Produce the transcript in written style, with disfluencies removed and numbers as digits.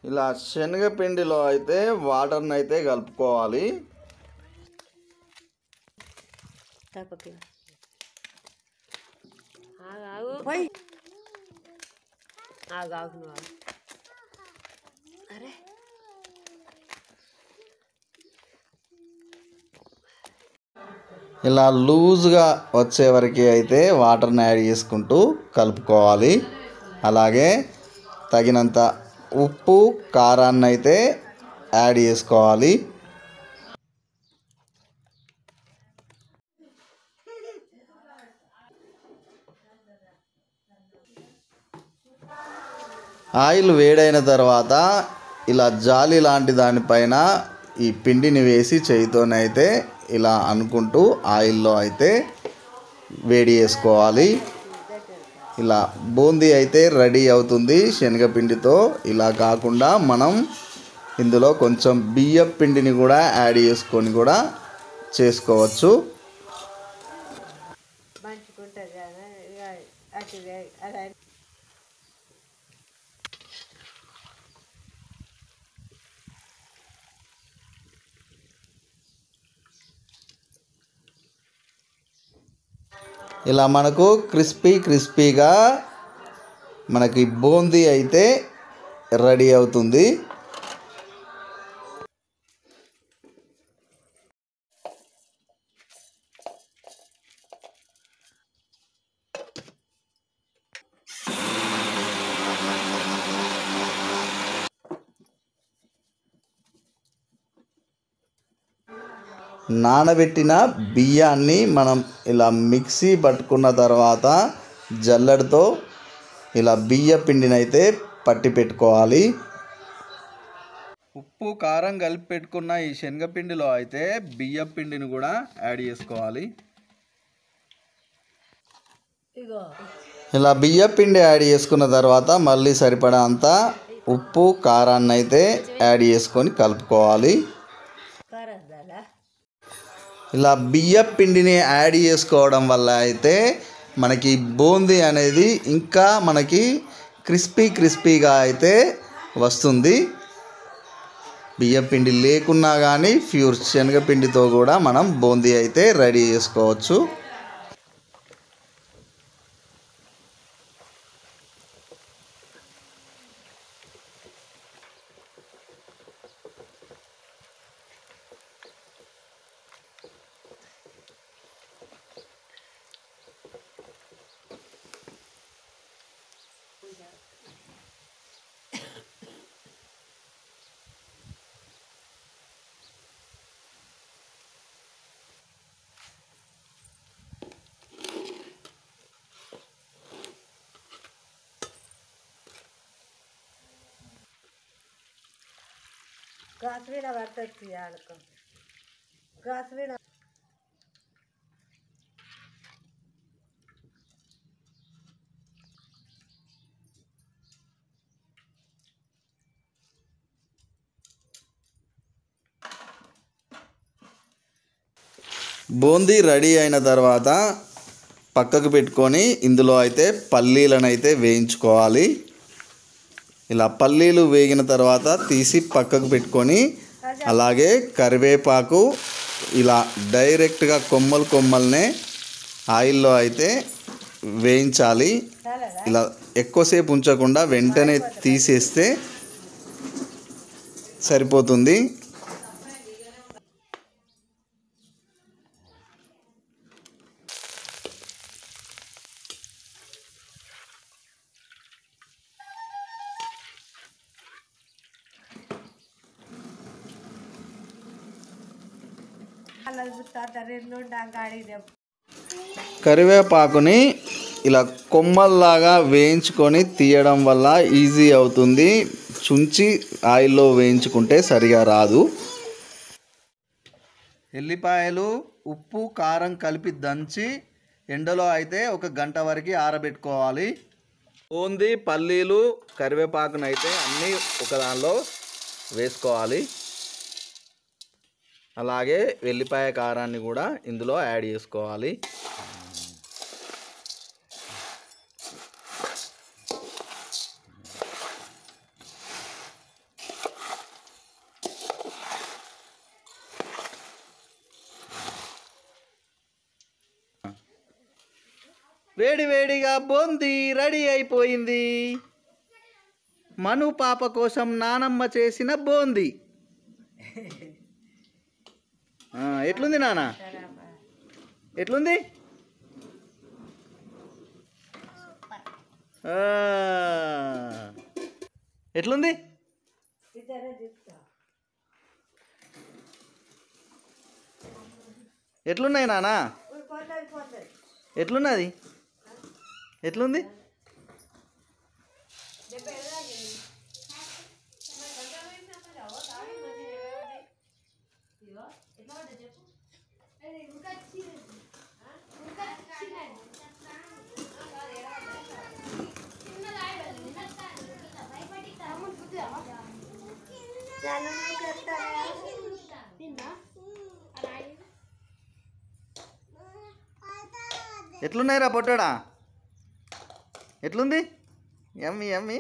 ఇలా శనగపిండిలో అయితే వాటర్ని అయితే కలుపుకోవాలి. ఇలా లూజ్గా వచ్చే వరకు అయితే వాటర్ని యాడ్ చేసుకుంటూ కలుపుకోవాలి. అలాగే తగినంత ఉప్పు కారాన్ని అయితే యాడ్ చేసుకోవాలి. ఆయిల్ వేడైన తర్వాత ఇలా జాలి లాంటి దానిపైన ఈ పిండిని వేసి చేయితోనైతే ఇలా అనుకుంటూ ఆయిల్లో అయితే వేడి చేసుకోవాలి. ఇలా బూందీ అయితే రెడీ అవుతుంది శనగపిండితో. ఇలా కాకుండా మనం ఇందులో కొంచెం బియ్యం పిండిని కూడా యాడ్ చేసుకొని కూడా చేసుకోవచ్చు. ఇలా మనకు క్రిస్పీగా మనకి బూందీ అయితే రెడీ అవుతుంది. నానబెట్టిన బియ్యాన్ని మనం ఇలా మిక్సీ పట్టుకున్న తర్వాత జల్లెడతో ఇలా బియ్య పిండిని అయితే పట్టి పెట్టుకోవాలి. ఉప్పు కారం కలిపి పెట్టుకున్న ఈ శనగపిండిలో అయితే బియ్య పిండిని కూడా యాడ్ చేసుకోవాలి. ఇలా బియ్య పిండి యాడ్ చేసుకున్న తర్వాత మళ్ళీ సరిపడా అంత ఉప్పు కారాన్ని అయితే యాడ్ చేసుకొని కలుపుకోవాలి. ఇలా బియ్య పిండిని యాడ్ చేసుకోవడం వల్ల అయితే మనకి బూందీ అనేది ఇంకా మనకి క్రిస్పీగా అయితే వస్తుంది. బియ్య పిండి లేకున్నా కానీ ప్యూర్ శనగపిండితో కూడా మనం బూందీ అయితే రెడీ చేసుకోవచ్చు. బూందీ రెడీ అయిన తర్వాత పక్కకు పెట్టుకొని ఇందులో అయితే పల్లీలను అయితే వేయించుకోవాలి. ఇలా పల్లీలు వేగిన తర్వాత తీసి పక్కకు పెట్టుకొని అలాగే కరివేపాకు ఇలా డైరెక్ట్గా కొమ్మలనే ఆయిల్లో అయితే వేయించాలి. ఇలా ఎక్కువసేపు ఉంచకుండా వెంటనే తీసేస్తే సరిపోతుంది. కరివేపాకుని ఇలా కొమ్మల్లాగా వేయించుకొని తీయడం వల్ల ఈజీ అవుతుంది. చుంచి ఆయిల్లో వేయించుకుంటే సరిగా రాదు. ఎల్లిపాయలు ఉప్పు కారం కలిపి దంచి ఎండలో అయితే 1 గంట వరకు ఆరబెట్టుకోవాలి. బూందీ పల్లీలు కరివేపాకునైతే అన్నీ ఒక దానిలో వేసుకోవాలి. అలాగే వెల్లిపాయ కారాన్ని కూడా ఇందులో యాడ్ చేసుకోవాలి. వేడి వేడిగా బూందీ రెడీ అయిపోయింది. మను పాప కోసం నానమ్మ చేసిన బూందీ. ఎట్లుంది నాన్న? ఎట్లుంది? ఎట్లుంది? ఎట్లున్నాయి నాన్న? ఎట్లున్నది? ఎట్లుంది? ఎట్లున్నాయిరా పొట్టాడా? ఎట్లుంది? యమ్మీ యమ్మీ.